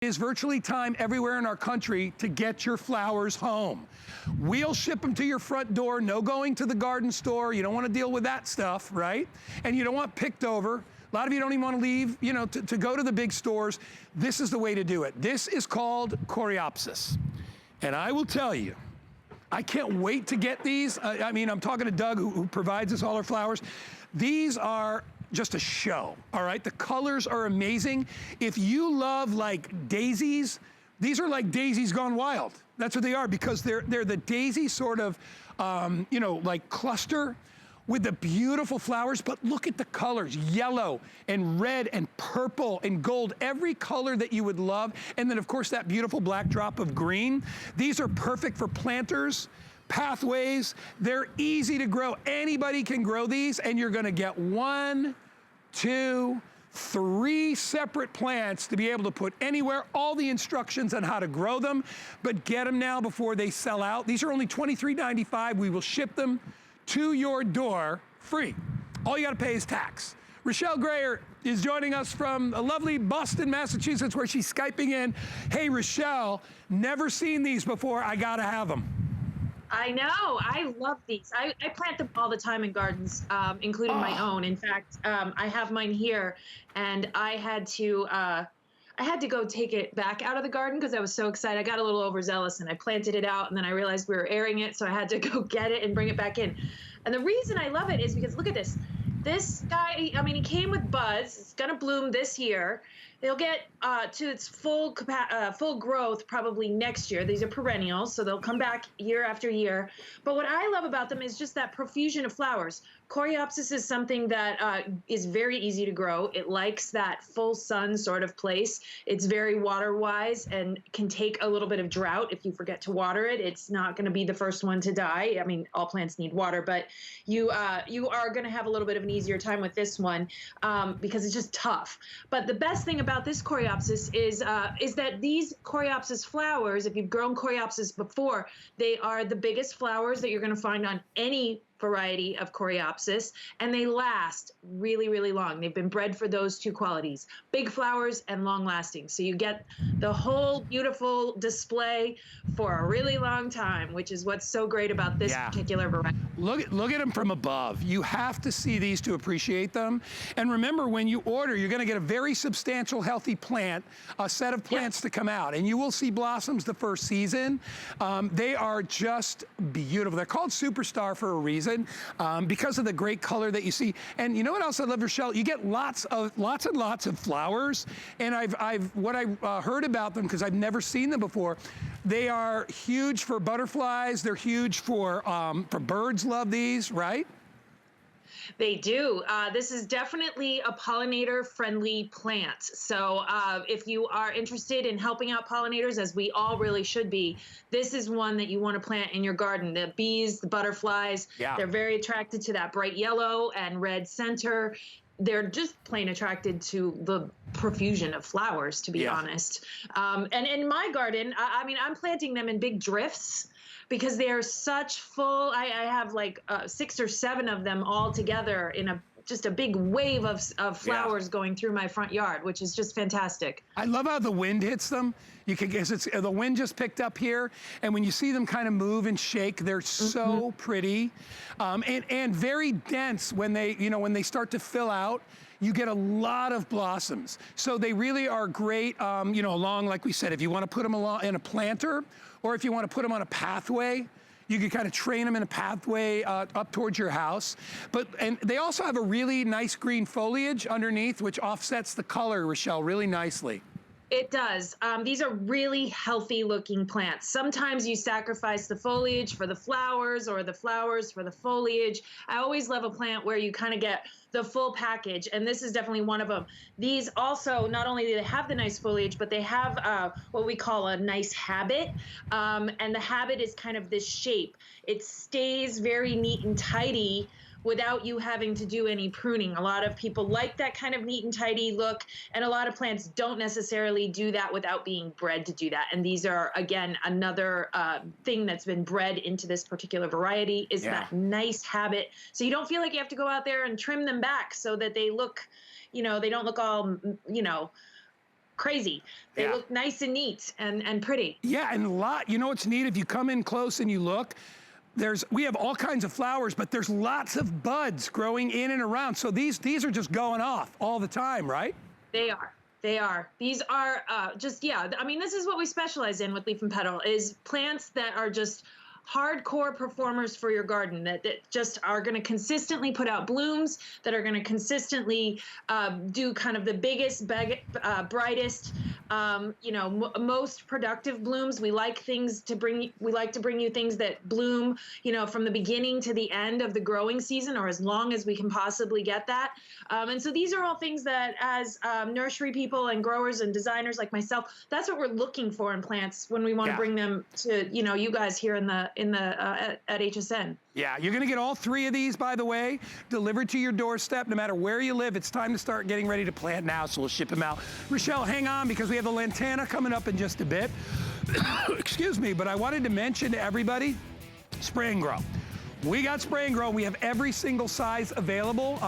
is virtually time everywhere in our country to get your flowers home. We'll ship them to your front door, no going to the garden store. You don't want to deal with that stuff, right? And you don't want picked over. A lot of you don't even want to leave, you know, to go to the big stores. This is the way to do it. This is called Coreopsis. And I will tell you, I can't wait to get these. I mean, I'm talking to Doug, who provides us all our flowers. These are just a show, all right? The colors are amazing. If you love like daisies, these are like daisies gone wild. That's what they are, because they're the daisy sort of, you know, like cluster with the beautiful flowers, but look at the colors, yellow and red and purple and gold, every color that you would love. And then of course that beautiful black drop of green. These are perfect for planters, pathways. They're easy to grow. Anybody can grow these, and you're gonna get 1, 2, 3 separate plants to be able to put anywhere, all the instructions on how to grow them, but get them now before they sell out. These are only $23.95. We will ship them to your door free. All you gotta pay is tax. Rochelle Grayer is joining us from a lovely Boston, Massachusetts, where she's Skyping in. Hey, Rochelle, never seen these before. I gotta have them. I know. I love these. I plant them all the time in gardens, including my own. In fact, I have mine here, and I had to go take it back out of the garden because I was so excited. I got a little overzealous and I planted it out, and then I realized we were airing it, so I had to go get it and bring it back in. And the reason I love it is because look at this. This guy, I mean, he came with buds. It's gonna bloom this year. They'll get to its full growth probably next year. These are perennials, so they'll come back year after year. But what I love about them is just that profusion of flowers. Coreopsis is something that is very easy to grow. It likes that full sun sort of place. It's very water-wise and can take a little bit of drought if you forget to water it. It's not going to be the first one to die. I mean, all plants need water, but you are going to have a little bit of an easier time with this one because it's just tough. But the best thing about this Coreopsis is that these Coreopsis flowers, if you've grown Coreopsis before, they are the biggest flowers that you're going to find on any variety of Coreopsis, and they last really, really long. They've been bred for those two qualities, big flowers and long lasting. So you get the whole beautiful display for a really long time, which is what's so great about this particular variety. Look at them from above. You have to see these to appreciate them. And remember, when you order, you're gonna get a very substantial, healthy plant, a set of plants to come out, and you will see blossoms the first season. They are just beautiful. They're called Superstar for a reason. Because of the great color that you see. And you know what else I love, Rochelle? You get lots and lots of flowers. And what I heard about them, because I've never seen them before, they are huge for butterflies. They're huge for birds. Love these, right? They do. This is definitely a pollinator-friendly plant. So if you are interested in helping out pollinators, as we all really should be, this is one that you want to plant in your garden. The bees, the butterflies, they're very attracted to that bright yellow and red center. They're just plain attracted to the profusion of flowers, to be honest. And in my garden, I mean, I'm planting them in big drifts, because they are such full. I have like 6 or 7 of them all together in just a big wave of flowers going through my front yard, which is just fantastic. I love how the wind hits them. You can guess the wind just picked up here, and when you see them kind of move and shake, they're so pretty, and very dense when they start to fill out. You get a lot of blossoms. So they really are great, along, like we said, if you want to put them along in a planter, or if you want to put them on a pathway, you can kind of train them in a pathway up towards your house. And they also have a really nice green foliage underneath, which offsets the color, Rochelle, really nicely. It does. These are really healthy looking plants. Sometimes you sacrifice the foliage for the flowers, or the flowers for the foliage. I always love a plant where you kind of get the full package, and this is definitely one of them. These also, not only do they have the nice foliage, but they have what we call a nice habit, and the habit is kind of this shape. It stays very neat and tidy without you having to do any pruning. A lot of people like that kind of neat and tidy look, and a lot of plants don't necessarily do that without being bred to do that. And these are, again, another thing that's been bred into this particular variety is that nice habit. So you don't feel like you have to go out there and trim them back so that they look, they don't look all, crazy. They Yeah. look nice and neat and pretty. Yeah, and you know what's neat? If you come in close and you look, we have all kinds of flowers, but there's lots of buds growing in and around. So these are just going off all the time, right? They are. They are. These are yeah, I mean, this is what we specialize in with Leaf and Petal, is plants that are just hardcore performers for your garden, that just are going to consistently put out blooms, that are going to consistently do kind of the biggest, brightest, most productive blooms. We like to bring you things that bloom, from the beginning to the end of the growing season, or as long as we can possibly get that. And so these are all things that, as nursery people and growers and designers like myself, that's what we're looking for in plants when we want to bring them to, you guys here at HSN. Yeah, you're going to get all 3 of these, by the way, delivered to your doorstep, no matter where you live. It's time to start getting ready to plant now, so we'll ship them out. Rochelle, hang on, because we have the lantana coming up in just a bit. Excuse me, but I wanted to mention to everybody, Spray and Grow. We got Spray and Grow. We have every single size available.